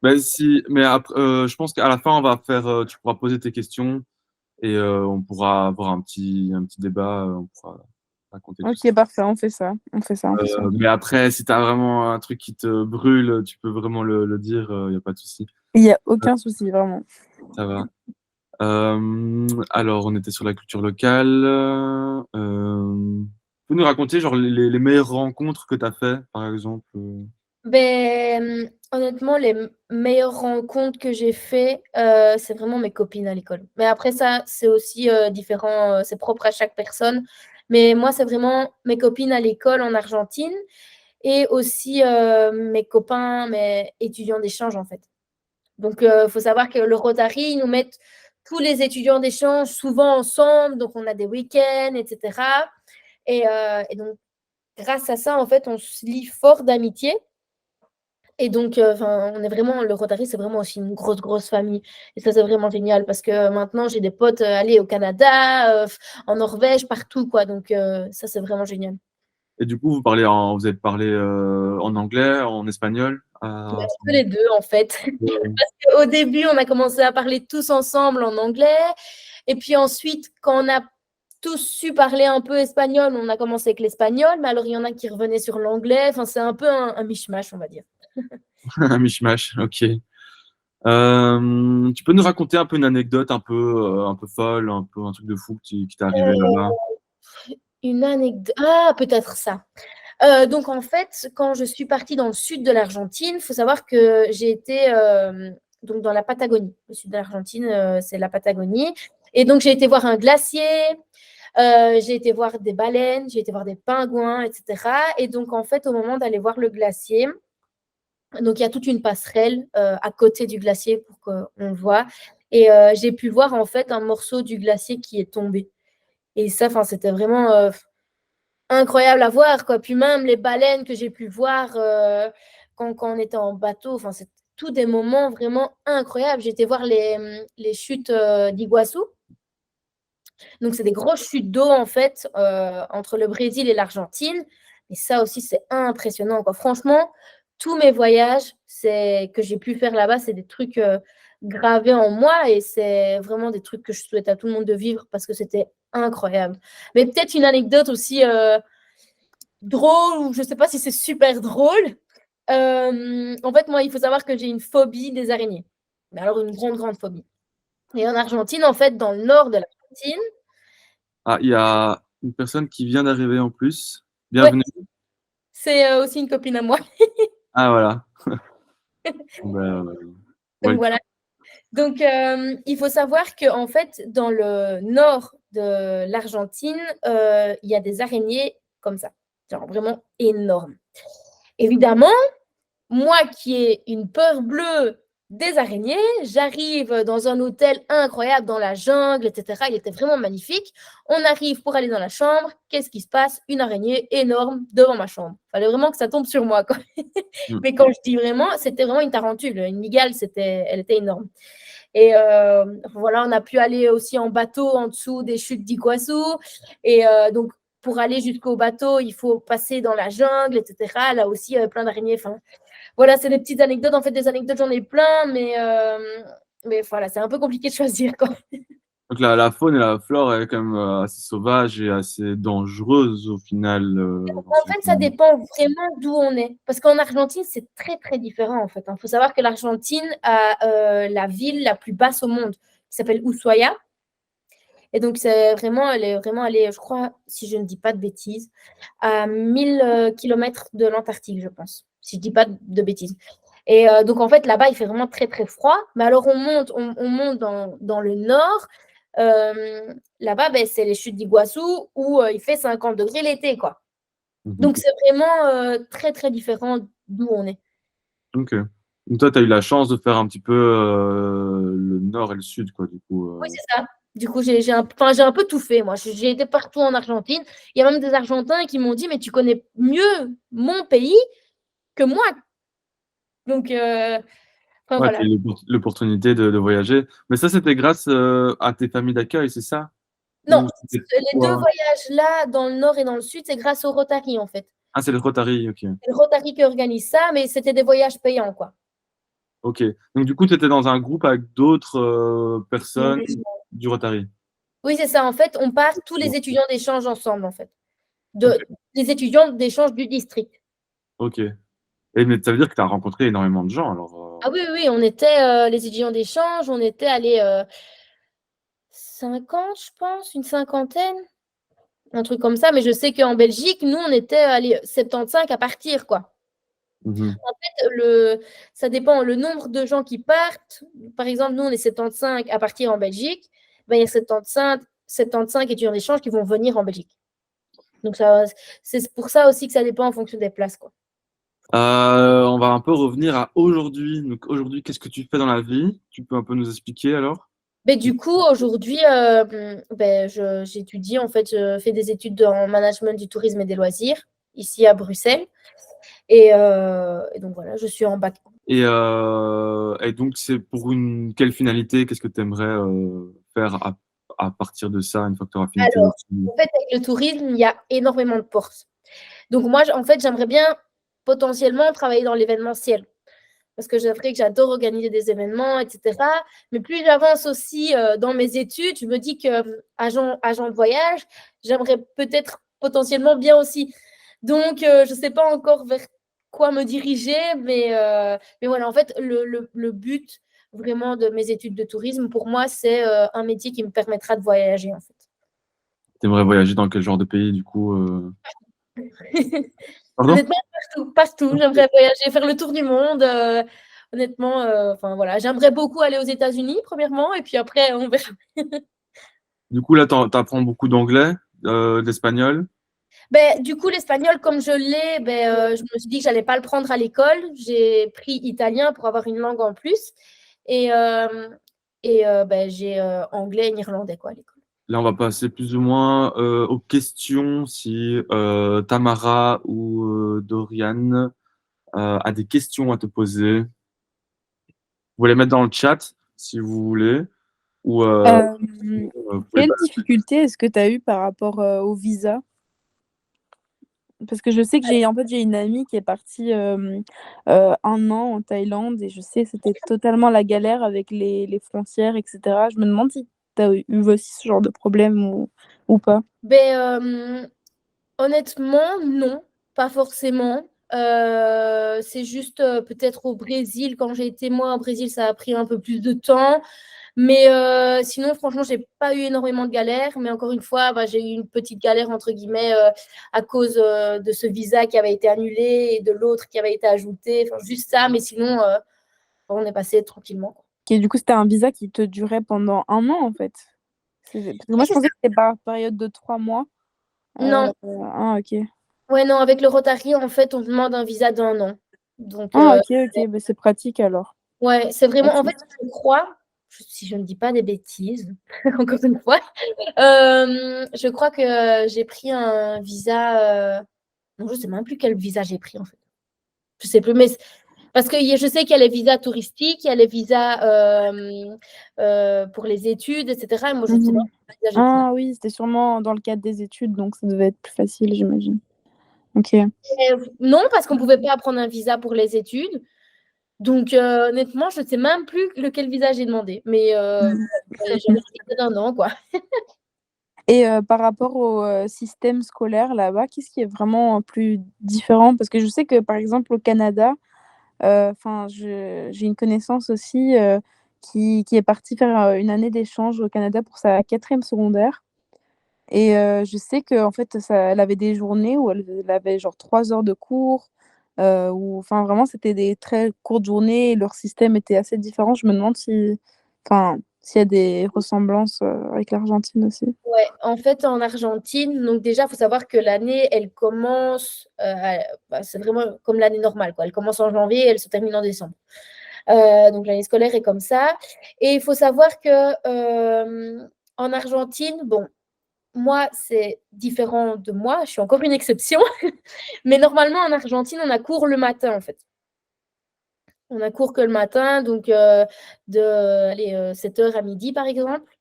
Ben si, mais après, je pense qu'à la fin, on va faire, tu pourras poser tes questions et on pourra avoir un petit débat. On pourra raconter tout ça. Ok, parfait, on fait ça, on fait ça, on fait ça. Mais après, si tu as vraiment un truc qui te brûle, tu peux vraiment le dire. Il n'y a pas de souci. Il y a aucun souci, vraiment. Ça va. Alors, on était sur la culture locale. Tu peux nous raconter genre les meilleures rencontres que tu as fait, par exemple? Ben, honnêtement, les meilleures rencontres que j'ai fait, c'est vraiment mes copines à l'école. Mais après ça, c'est aussi différent, c'est propre à chaque personne. Mais moi, c'est vraiment mes copines à l'école en Argentine et aussi mes copains, mes étudiants d'échange, en fait. Donc, il faut savoir que le Rotary, ils nous mettent tous les étudiants d'échange souvent ensemble. Donc, on a des week-ends, etc. Et donc, grâce à ça, en fait, on se lie fort d'amitié. Et donc, on est vraiment, le Rotary, c'est vraiment aussi une grosse, grosse famille. Et ça, c'est vraiment génial parce que maintenant, j'ai des potes allez, au Canada, en Norvège, partout, quoi. Donc, ça, c'est vraiment génial. Et du coup, vous avez parlé en anglais, en espagnol. Bah, un peu les deux, en fait. Au début, on a commencé à parler tous ensemble en anglais. Et puis ensuite, quand on a tous su parler un peu espagnol, on a commencé avec l'espagnol. Mais alors, il y en a qui revenaient sur l'anglais. Enfin, c'est un peu un mishmash, on va dire. Un mishmash, ok. Tu peux nous raconter un peu une anecdote un peu folle, un peu un truc de fou qui t'est arrivé là-bas? Une anecdote. Ah, peut-être ça. Donc, en fait, quand je suis partie dans le sud de l'Argentine, il faut savoir que j'ai été donc dans la Patagonie. Le sud de l'Argentine, c'est la Patagonie. Et donc, j'ai été voir un glacier, j'ai été voir des baleines, j'ai été voir des pingouins, etc. Et donc, en fait, au moment d'aller voir le glacier, donc il y a toute une passerelle à côté du glacier pour qu'on le voit. Et j'ai pu voir, en fait, un morceau du glacier qui est tombé. Et ça, c'était vraiment incroyable à voir, quoi. Puis même les baleines que j'ai pu voir quand on était en bateau, c'est tous des moments vraiment incroyables. J'ai été voir les chutes d'Iguassou. Donc, c'est des grosses chutes d'eau, en fait, entre le Brésil et l'Argentine. Et ça aussi, c'est impressionnant, quoi. Franchement, tous mes voyages que j'ai pu faire là-bas, c'est des trucs gravés en moi et c'est vraiment des trucs que je souhaite à tout le monde de vivre parce que c'était incroyable. Mais peut-être une anecdote aussi drôle, ou je sais pas si c'est super drôle. En fait, moi, il faut savoir que j'ai une phobie des araignées. Mais alors une grande, grande phobie. Et en Argentine, en fait, dans le nord de l'Argentine, Ah, il y a une personne qui vient d'arriver en plus. ouais, Bienvenue. c'est aussi une copine à moi. Ah, voilà. Bah, Donc welcome. voilà. Donc, il faut savoir qu'en fait, dans le nord de l'Argentine, il y a des araignées comme ça, genre vraiment énormes. Évidemment, moi qui ai une peur bleue des araignées, j'arrive dans un hôtel incroyable dans la jungle, etc. Il était vraiment magnifique. On arrive pour aller dans la chambre. Qu'est-ce qui se passe? Une araignée énorme devant ma chambre. Il fallait vraiment que ça tombe sur moi, quoi. Mm. Mais quand je dis vraiment, c'était vraiment une tarentule. Une mygale, elle était énorme. Et voilà, on a pu aller aussi en bateau en dessous des chutes d'Iguazu. Et donc, pour aller jusqu'au bateau, il faut passer dans la jungle, etc. Là aussi, il y avait plein d'araignées. Enfin, voilà, c'est des petites anecdotes. En fait, des anecdotes, j'en ai plein, mais voilà, c'est un peu compliqué de choisir, quoi. Donc la faune et la flore est quand même assez sauvage et assez dangereuse au final. Dans En ce fait, ça pays. dépend vraiment d'où on est. Parce qu'en Argentine, c'est très, très différent, en fait. Il faut savoir que l'Argentine a la ville la plus basse au monde, qui s'appelle Ushuaia. Et donc, elle est vraiment allée, je crois, si je ne dis pas de bêtises, à 1000 km de l'Antarctique, je pense, si je ne dis pas de bêtises. Et donc, en fait, là-bas, il fait vraiment très, très froid. Mais alors, on monte dans le nord. Là-bas, ben, c'est les chutes d'Iguazu où il fait 50 degrés l'été, quoi. Mhm. Donc, c'est vraiment très, très différent d'où on est. Ok. Donc toi, tu as eu la chance de faire un petit peu le nord et le sud, quoi, du coup. Oui, c'est ça. Du coup, j'ai un peu tout fait, moi. J'ai été partout en Argentine. Il y a même des Argentins qui m'ont dit, mais tu connais mieux mon pays que moi. Donc, enfin, Ouais, tu as voilà. eu l'opportunité de voyager. Mais ça, c'était grâce à tes familles d'accueil, c'est ça? Non, Ou c'était les deux toi? voyages-là, dans le nord et dans le sud, c'est grâce au Rotary, en fait. Ah, c'est le Rotary, ok. C'est le Rotary qui organise ça, mais c'était des voyages payants, quoi. Ok. Donc du coup, tu étais dans un groupe avec d'autres personnes Oui, du Rotary. oui, c'est ça. En fait, on part tous les étudiants d'échange ensemble, en fait. Ok. Les étudiants d'échange du district. Ok. Et mais ça veut dire que tu as rencontré énormément de gens, alors. Ah oui, oui, oui, on était les étudiants d'échange, on était allés 50, je pense, une cinquantaine, un truc comme ça. Mais je sais qu'en Belgique, nous, on était allés 75 à partir, quoi. Mhm. En fait, ça dépend le nombre de gens qui partent. Par exemple, nous, on est 75 à partir en Belgique. Ben, il y a 75 étudiants d'échange qui vont venir en Belgique. Donc, c'est pour ça aussi que ça dépend en fonction des places, quoi. On va un peu revenir à aujourd'hui. Donc aujourd'hui, qu'est-ce que tu fais dans la vie? Tu peux un peu nous expliquer alors? Mais du coup, aujourd'hui, ben, j'étudie, en fait, je fais des études en management du tourisme et des loisirs, ici à Bruxelles. Et donc voilà, je suis en bac. Et donc, c'est pour quelle finalité? Qu'est-ce que tu aimerais faire à partir de ça, une fois que tu auras fini tes Alors, études? en fait, avec le tourisme, il y a énormément de portes. Donc moi, en fait, j'aimerais bien potentiellement travailler dans l'événementiel. Parce que j'aimerais que j'adore organiser des événements, etc. Mais plus j'avance aussi dans mes études, je me dis que agent de voyage, j'aimerais peut-être potentiellement bien aussi. Donc, je ne sais pas encore vers quoi me diriger, mais voilà, en fait, le but vraiment de mes études de tourisme, pour moi, c'est un métier qui me permettra de voyager, en fait. Tu aimerais voyager dans quel genre de pays, du coup? Pardon? Honnêtement, partout, partout. J'aimerais voyager, faire le tour du monde. Honnêtement, enfin voilà, j'aimerais beaucoup aller aux États-Unis, premièrement, et puis après, on verra. Du coup, là, tu apprends beaucoup d'anglais, d'espagnol. Ben, du coup, l'espagnol, comme je l'ai, ben, je me suis dit que j'allais pas le prendre à l'école. J'ai pris italien pour avoir une langue en plus. Et, ben, j'ai anglais et néerlandais quoi, à l'école. Là, on va passer plus ou moins aux questions. Si Tamara ou Dorian a des questions à te poser, vous pouvez les mettre dans le chat si vous voulez. Ou vous pouvez Quelle difficulté est-ce que tu as eu par rapport au visa? Parce que je sais que j'ai une amie qui est partie 1 an en Thaïlande et je sais que c'était totalement la galère avec les frontières, etc. Je me demande si tu as eu aussi ce genre de problème ou ou pas? Honnêtement, non, pas forcément. C'est juste peut-être au Brésil, quand j'ai été moi au Brésil, ça a pris un peu plus de temps. Mais sinon, franchement, j'ai pas eu énormément de galères. Mais encore une fois, j'ai eu une petite galère, entre guillemets, à cause de ce visa qui avait été annulé et de l'autre qui avait été ajouté. Enfin, juste ça. Mais sinon, on est passé tranquillement. Ok, du coup, c'était un visa qui te durait pendant 1 an, en fait. Parce que moi, je pensais que c'était par période de 3 mois. Non, Ah, ok. ouais, non, avec le Rotary, en fait, on demande un visa d'1 an. Donc, Ah, ok, ok. Bah, c'est pratique alors. ouais, c'est vraiment. En Ok. fait, je crois, si je ne dis pas des bêtises, encore une fois, je crois que j'ai pris un visa. Non, je ne sais même plus quel visa j'ai pris, en fait. Je ne sais plus, mais parce que je sais qu'il y a les visas touristiques, il y a les visas pour les études, etc. Et moi, je ne sais pas Mhm. quel visa j'ai pris. Ah oui, c'était sûrement dans le cadre des études, donc ça devait être plus facile, j'imagine. Ok. Non, parce qu'on ne pouvait pas prendre un visa pour les études. Donc, honnêtement, je ne sais même plus lequel visa j'ai demandé. Mais j'avais dit que d'un an, quoi. Et par rapport au système scolaire là-bas, qu'est-ce qui est vraiment plus différent? Parce que je sais que, par exemple, au Canada, enfin, j'ai une connaissance aussi qui est partie faire une année d'échange au Canada pour sa 4e secondaire. Et je sais qu'en fait, elle avait des journées où elle avait genre 3 heures de cours, où enfin, vraiment, c'était des très courtes journées et leur système était assez différent. Je me demande enfin, s'il y a des ressemblances avec l'Argentine aussi. Ouais, en fait, en Argentine, donc déjà, il faut savoir que l'année, elle commence, c'est vraiment comme l'année normale, quoi. Elle commence en janvier et elle se termine en décembre. Donc l'année scolaire est comme ça. Et il faut savoir que en Argentine, bon, moi, c'est différent de moi, je suis encore une exception, mais normalement, en Argentine, on a cours le matin, en fait. On a cours que le matin, donc de 7h à midi, par exemple.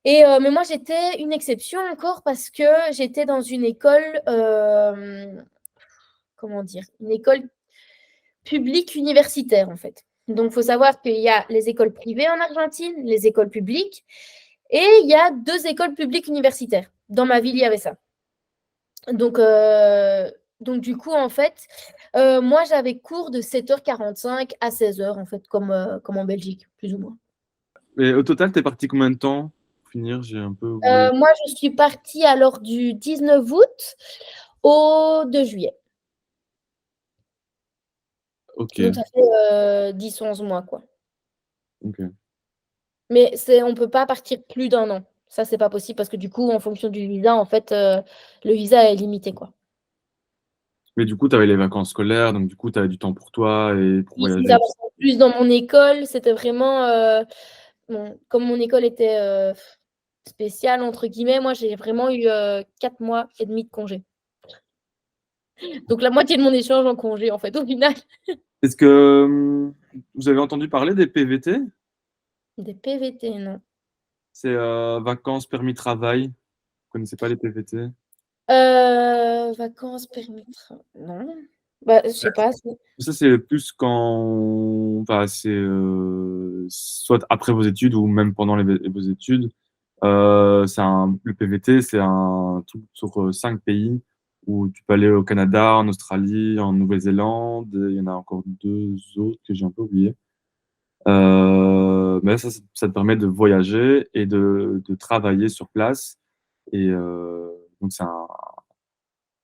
Mais moi, j'étais une exception encore parce que j'étais dans une école, comment dire, une école publique universitaire, en fait. Donc, il faut savoir qu'il y a les écoles privées en Argentine, les écoles publiques, et il y a 2 écoles publiques universitaires. Dans ma ville, il y avait ça. Donc du coup, en fait, moi, j'avais cours de 7h45 à 16h, en fait, comme en Belgique, plus ou moins. Et au total, t'es parti combien de temps? Pour finir, j'ai un peu oublié. Moi, je suis partie alors du 19 août au 2 juillet. Ok, Donc, ça fait 10-11 mois, quoi. ok. Mais on ne peut pas partir plus d'1 an. Ça, c'est pas possible parce que du coup, en fonction du visa, en fait, le visa est limité, quoi. Mais du coup, tu avais les vacances scolaires, donc du coup, tu avais du temps pour toi et pour Oui, c'est voyager. ça, parce qu'en plus, dans mon école, c'était vraiment. Bon, comme mon école était spéciale, entre guillemets, moi, j'ai vraiment eu 4 mois et demi de congé. Donc, la moitié de mon échange en congé, en fait, au final. Est-ce que vous avez entendu parler des PVT? Des PVT, non. C'est vacances, permis de travail. Vous connaissez pas les PVT? Vacances, permis de travail. Non. Bah, je sais pas. Ça, c'est plus enfin, c'est soit après vos études ou même pendant vos études. Le PVT, c'est un truc sur 5 pays où tu peux aller au Canada, en Australie, en Nouvelle-Zélande. Il y en a encore 2 autres que j'ai un peu oublié. Mais ça te permet de voyager et de travailler sur place. Et donc, c'est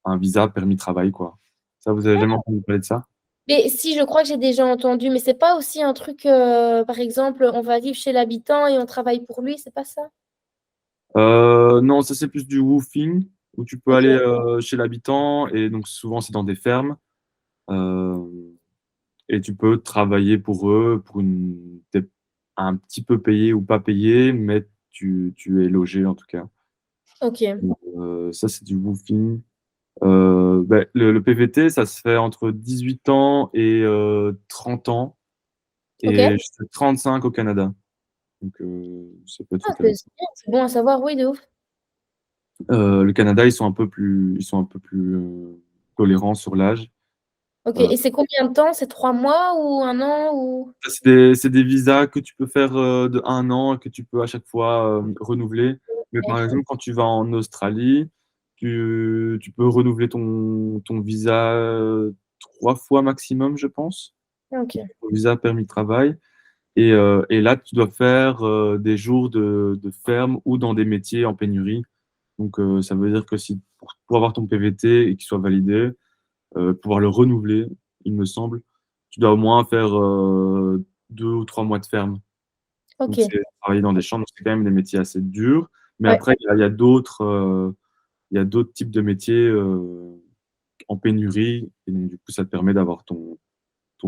un visa permis de travail, quoi. Ça, vous avez jamais entendu parler de ça? Mais si, je crois que j'ai déjà entendu, mais c'est pas aussi un truc, par exemple, on va vivre chez l'habitant et on travaille pour lui, c'est pas ça? Non, ça c'est plus du woofing, où tu peux Ok, aller chez l'habitant, et donc souvent c'est dans des fermes, euh, et tu peux travailler pour eux, t'es un petit peu payé ou pas payé, mais tu es logé en tout cas. ok, Ça c'est du woofing. Ben, le PVT, ça se fait entre 18 ans et 30 ans, ok. et jusqu'à 35 au Canada. Donc ça peut être Ah, c'est intéressant. bien, c'est bon à savoir, oui, de ouf. Le Canada, ils sont un peu plus tolérants sur l'âge. Ok, Euh, et c'est combien de temps? C'est 3 mois ou 1 an ou... c'est des visas que tu peux faire de 1 an et que tu peux à chaque fois renouveler. Mais par exemple, quand tu vas en Australie, tu peux renouveler ton visa 3 fois maximum, je pense. OK. Ton visa permis de travail. Et là, tu dois faire des jours de ferme ou dans des métiers en pénurie. Donc, ça veut dire que si, pour avoir ton PVT et qu'il soit validé, pouvoir le renouveler, il me semble, tu dois au moins faire 2 ou 3 mois de ferme. Donc, OK. c'est travailler dans des champs, donc c'est quand même des métiers assez durs. Mais Ouais. après, il y a d'autres types de métiers en pénurie. Et donc, du coup, ça te permet d'avoir ton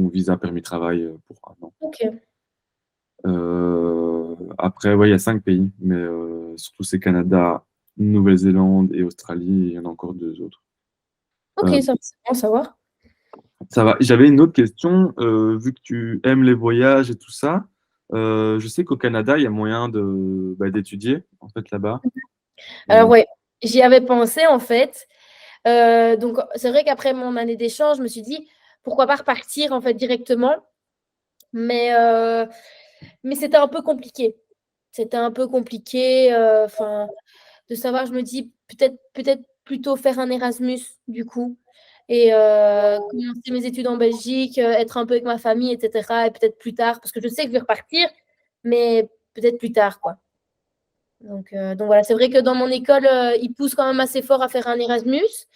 visa permis de travail pour 1 an. OK. Après, ouais, il y a 5 pays, mais surtout c'est Canada, Nouvelle-Zélande et Australie. Et il y en a encore 2 autres. OK, Euh, ça c'est bon à savoir. Ça va. J'avais une autre question. Vu que tu aimes les voyages et tout ça, je sais qu'au Canada, il y a moyen d'étudier en fait là-bas. Alors ouais, j'y avais pensé en fait. Donc c'est vrai qu'après mon année d'échange, je me suis dit: «Pourquoi pas repartir en fait directement?» mais c'était un peu compliqué. C'était un peu compliqué, enfin, de savoir, je me dis: «Peut-être plutôt faire un Erasmus du coup et commencer mes études en Belgique, être un peu avec ma famille et cetera et peut-être plus tard» parce que je sais que je vais repartir, mais peut-être plus tard, quoi. Donc voilà, c'est vrai que dans mon école, ils poussent quand même assez fort à faire un Erasmus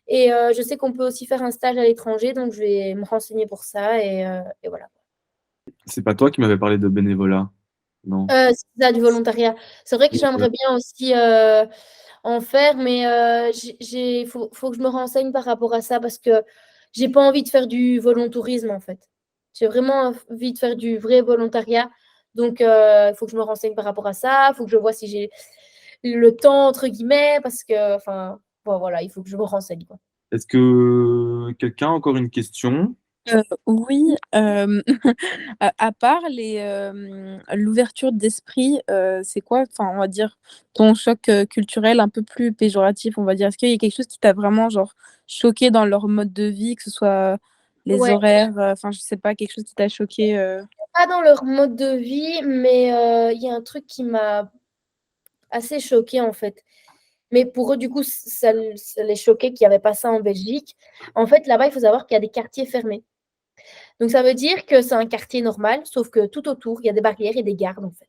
et je sais qu'on peut aussi faire un stage à l'étranger, donc je vais me renseigner pour ça et voilà. C'est pas toi qui m'avais parlé de bénévolat, non? C'est ça, du volontariat. C'est vrai que Oui, j'aimerais bien aussi, en faire, mais j'ai faut que je me renseigne par rapport à ça parce que j'ai pas envie de faire du volontourisme, en fait. J'ai vraiment envie de faire du vrai volontariat, donc il faut que je me renseigne par rapport à ça. Il faut que je vois si j'ai «le temps» entre guillemets parce que enfin, bon voilà, il faut que je me renseigne, quoi. Est-ce que quelqu'un a encore une question? Oui, à part l'ouverture d'esprit, c'est quoi, enfin, on va dire, ton choc, culturel un peu plus péjoratif, on va dire? Est-ce qu'il y a quelque chose qui t'a vraiment, genre, choqué dans leur mode de vie, que ce soit les Ouais, horaires, enfin, je sais pas, quelque chose qui t'a choqué, pas dans leur mode de vie, mais il y a un truc qui m'a assez choquée, en fait. Mais pour eux, du coup, ça les choquait qu'il y avait pas ça en Belgique. En fait, là-bas, il faut savoir qu'il y a des quartiers fermés. Donc ça veut dire que c'est un quartier normal, sauf que tout autour, il y a des barrières et des gardes, en fait.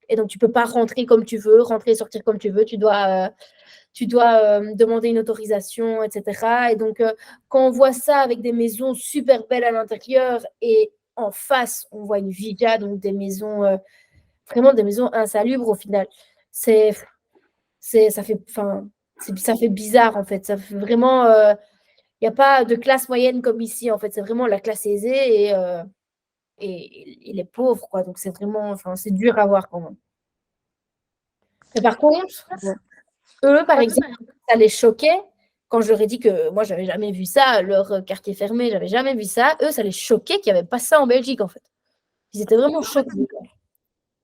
Et donc tu peux pas rentrer comme tu veux, rentrer et sortir comme tu veux. Tu dois demander une autorisation et cetera et donc quand on voit ça avec des maisons super belles à l'intérieur et en face, on voit une villa, donc des maisons, vraiment des maisons insalubres au final. C'est ça fait enfin, ça fait bizarre, en fait. Ça fait vraiment, il y a pas de classe moyenne comme ici, en fait. C'est vraiment la classe aisée et les pauvres, quoi. Donc c'est vraiment enfin, c'est dur à voir quand même. Mais par contre, ouais. eux, par exemple, ça les choquait quand je leur ai dit que moi, j'avais jamais vu ça, leur quartier fermé, j'avais jamais vu ça. Eux, ça les choquait qu'il y avait pas ça en Belgique, en fait. Ils étaient vraiment choqués, quoi.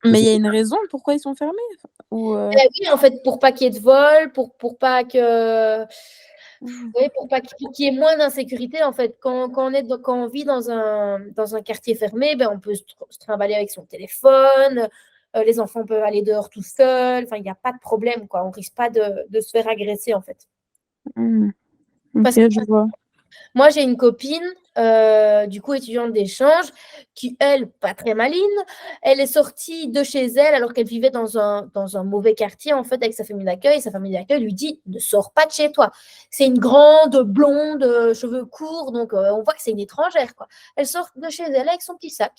Mais il y a une raison pourquoi ils sont fermés? Ou, Oui, en fait, pour pas qu'il y ait de vol, pour pas que Mmh. oui, pour qu'il y ait moins d'insécurité, en fait. Quand on vit dans un quartier fermé, ben, on peut se trimballer avec son téléphone, les enfants peuvent aller dehors tout seuls, enfin, il y a pas de problème, quoi. On risque pas de se faire agresser, en fait. Mmh. OK, Parce que je vois. moi, j'ai une copine, du coup étudiante d'échange, qui elle, pas très maligne, elle est sortie de chez elle alors qu'elle vivait dans un mauvais quartier en fait avec sa famille d'accueil. Sa famille d'accueil lui dit: «Ne sors pas de chez toi». C'est une grande blonde, cheveux courts, donc on voit que c'est une étrangère, quoi. Elle sort de chez elle avec son petit sac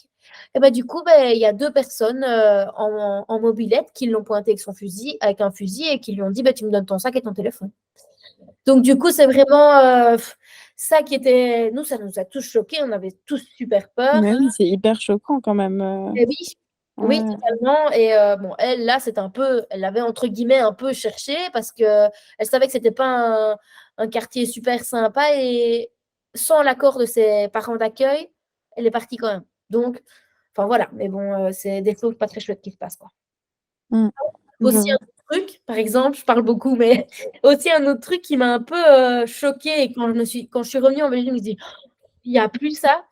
et bah, du coup, beh, il y a 2 personnes, en mobylette qui l'ont pointée avec un fusil et qui lui ont dit: «Bah, tu me donnes ton sac et ton téléphone». Donc du coup, c'est vraiment, ça qui était nous, ça nous a tous choqués, on avait tous super peur. Mais oui, c'est hyper choquant quand même, Et oui, oui, ouais. totalement et bon, elle, là, c'était un peu elle l'avait entre guillemets «un peu cherché» parce qu'elle savait que c'était pas un quartier super sympa et sans l'accord de ses parents d'accueil, elle est partie quand même. Donc enfin voilà, mais bon, c'est des choses pas très chouettes qui se passent, quoi. Mmh. Je Aussi un vois. autre truc, par exemple, je parle beaucoup, mais aussi un autre truc qui m'a un peu, choquée et quand je suis revenue en Belgique, je me suis dit: «Il y a plus ça».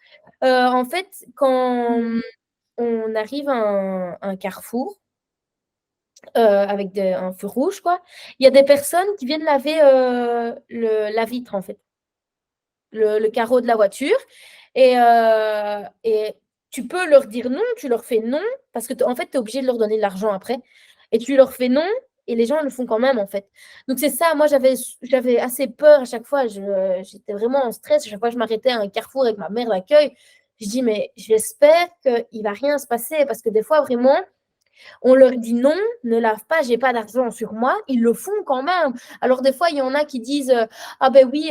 En fait, quand, on arrive à un carrefour, avec un feu rouge, quoi. Il y a des personnes qui viennent laver la vitre, en fait, le carreau de la voiture. Et tu peux leur dire non, tu leur fais non, parce que en fait, tu es obligé de leur donner de l'argent après. Et tu leur fais non, et les gens le font quand même, en fait. Donc, c'est ça, moi, j'avais assez peur à chaque fois. J'étais vraiment en stress. À chaque fois que je m'arrêtais à un carrefour avec ma mère d'accueil, je dis, mais j'espère qu'il ne va rien se passer, parce que des fois, vraiment, on leur dit non, ne lave pas, j'ai pas d'argent sur moi, ils le font quand même. Alors des fois, il y en a qui disent ah ben oui,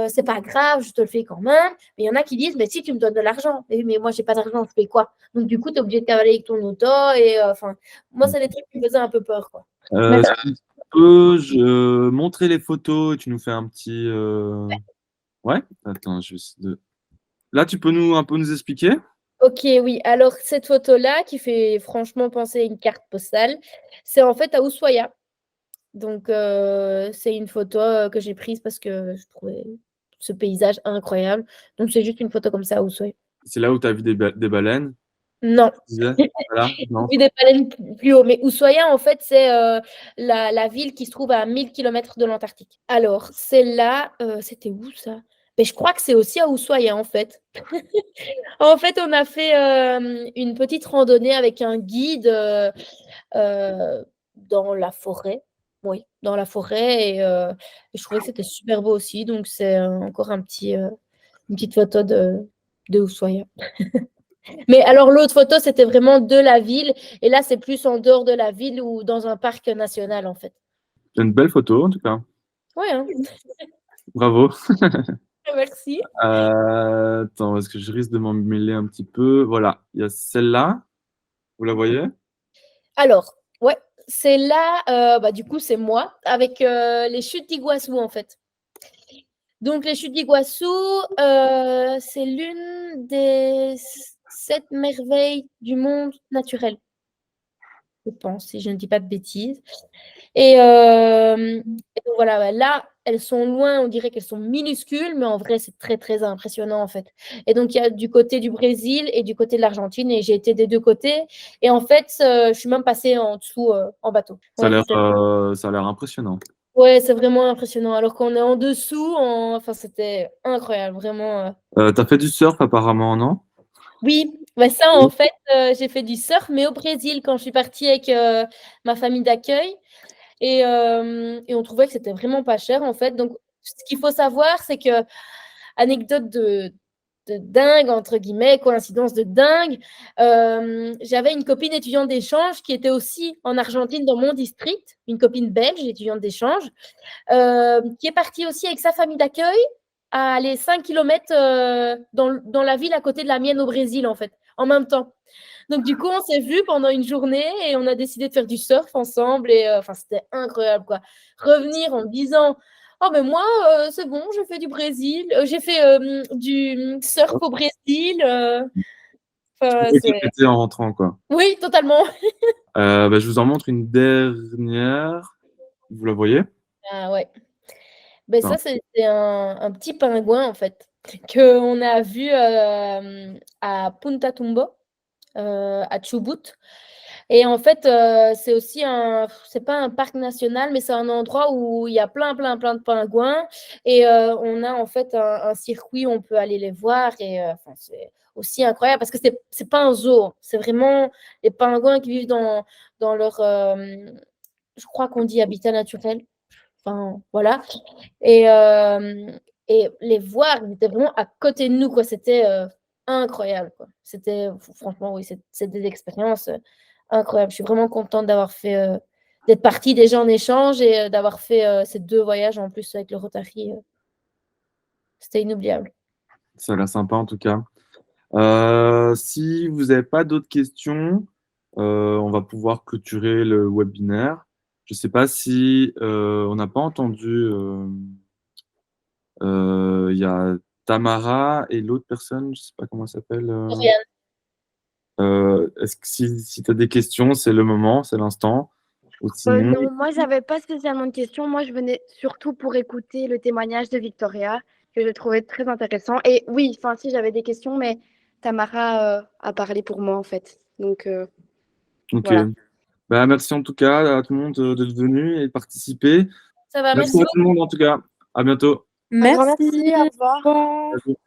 c'est pas grave, je te le fais quand même. Mais il y en a qui disent mais si tu me donnes de l'argent, mais moi j'ai pas d'argent, je fais quoi? Donc du coup, tu es obligé de cavaler avec ton auto et enfin, moi c'est des trucs qui me faisaient un peu peur, quoi. Est-ce que tu peux montrer les photos et tu nous fais un petit. Ouais? Attends, je vais essayer de. Là, tu peux un peu nous expliquer? Ok, oui. Alors cette photo-là, qui fait franchement penser à une carte postale, c'est en fait à Ushuaia. Donc, c'est une photo que j'ai prise parce que je trouvais ce paysage incroyable. Donc, c'est juste une photo comme ça, Ushuaia. C'est là où tu as vu des baleines, Non, tu disais? Voilà? j'ai Non? vu des baleines plus haut. Mais Ushuaia, en fait, c'est la ville qui se trouve à 1000 km de l'Antarctique. Alors, celle-là, c'était où ça? Mais je crois que c'est aussi à Ushuaia, en fait. En fait, on a fait une petite randonnée avec un guide dans la forêt. Oui, dans la forêt. Et je trouvais que c'était super beau aussi. Donc, c'est encore une petite photo de Ushuaia. Mais alors, l'autre photo, c'était vraiment de la ville. Et là, c'est plus en dehors de la ville ou dans un parc national, en fait. C'est une belle photo, en tout cas. Ouais, hein. Bravo. Merci. Attends, est-ce que je risque de m'en mêler un petit peu? Voilà, il y a celle-là. Vous la voyez? Alors, ouais, c'est là, bah, du coup, c'est moi avec les chutes d'Iguassou, en fait. Donc, les chutes d'Iguassou, c'est l'une des 7 merveilles du monde naturel, je pense, si je ne dis pas de bêtises. Et donc voilà, bah, là, elles sont loin, on dirait qu'elles sont minuscules, mais en vrai, c'est très, très impressionnant, en fait. Et donc, il y a du côté du Brésil et du côté de l'Argentine, et j'ai été des deux côtés. Et en fait, je suis même passée en dessous en bateau. Ça a Ouais, ça a l'air impressionnant. ouais, c'est vraiment impressionnant. Alors qu'on est en dessous, enfin, c'était incroyable, vraiment. T'as fait du surf apparemment, non? Oui, bah ça, en fait, j'ai fait du surf, mais au Brésil, quand je suis partie avec ma famille d'accueil. Et on trouvait que c'était vraiment pas cher, en fait. Donc, ce qu'il faut savoir, c'est que, anecdote de dingue, entre guillemets, coïncidence de dingue, j'avais une copine étudiante d'échange qui était aussi en Argentine dans mon district, une copine belge étudiante d'échange, qui est partie aussi avec sa famille d'accueil à aller 5 km dans la ville à côté de la mienne au Brésil, en fait, en même temps. Donc, du coup, on s'est vus pendant une journée et on a décidé de faire du surf ensemble. Et enfin, c'était incroyable, quoi. Revenir en me disant, oh, mais moi, c'est bon, j'ai fait du Brésil. J'ai fait du surf au Brésil. Tu Enfin, peux répéter en rentrant, quoi. Oui, totalement. Bah, je vous en montre une dernière. Vous la voyez? Ah, ouais. Ben, Attends. ça, c'était un petit pingouin, en fait, qu'on a vu à Punta Tumbo, à Chubut. Et en fait, c'est aussi c'est pas un parc national, mais c'est un endroit où il y a plein, plein, plein de pingouins. Et on a en fait un circuit où on peut aller les voir. Et enfin, c'est aussi incroyable parce que c'est pas un zoo. C'est vraiment les pingouins qui vivent dans leur, je crois qu'on dit habitat naturel. Enfin, voilà. Et, et les voir, ils étaient vraiment à côté de nous, quoi. C'était incroyable, quoi. C'était, franchement, oui, c'est des expériences incroyables. Je suis vraiment contente d'avoir fait, d'être partie déjà en échange et d'avoir fait ces 2 voyages en plus avec le Rotary. C'était inoubliable. Ça a l'air sympa en tout cas. Si vous n'avez pas d'autres questions, on va pouvoir clôturer le webinaire. Je ne sais pas si on n'a pas entendu. Il y a Tamara et l'autre personne, je ne sais pas comment elle s'appelle. Oriane. Est-ce que si tu as des questions, c'est le moment, c'est l'instant. Ou sinon, Non, moi, j'avais pas spécialement de questions. Moi, je venais surtout pour écouter le témoignage de Victoria, que je trouvais très intéressant. Et oui, enfin, si j'avais des questions, mais Tamara a parlé pour moi, en fait. Donc, ok. voilà. Bah, merci en tout cas à tout le monde d'être venu et de participer. Ça va, Merci merci à tout le monde en tout cas. À bientôt. Un grand Merci. merci, au revoir. Au revoir. À bientôt.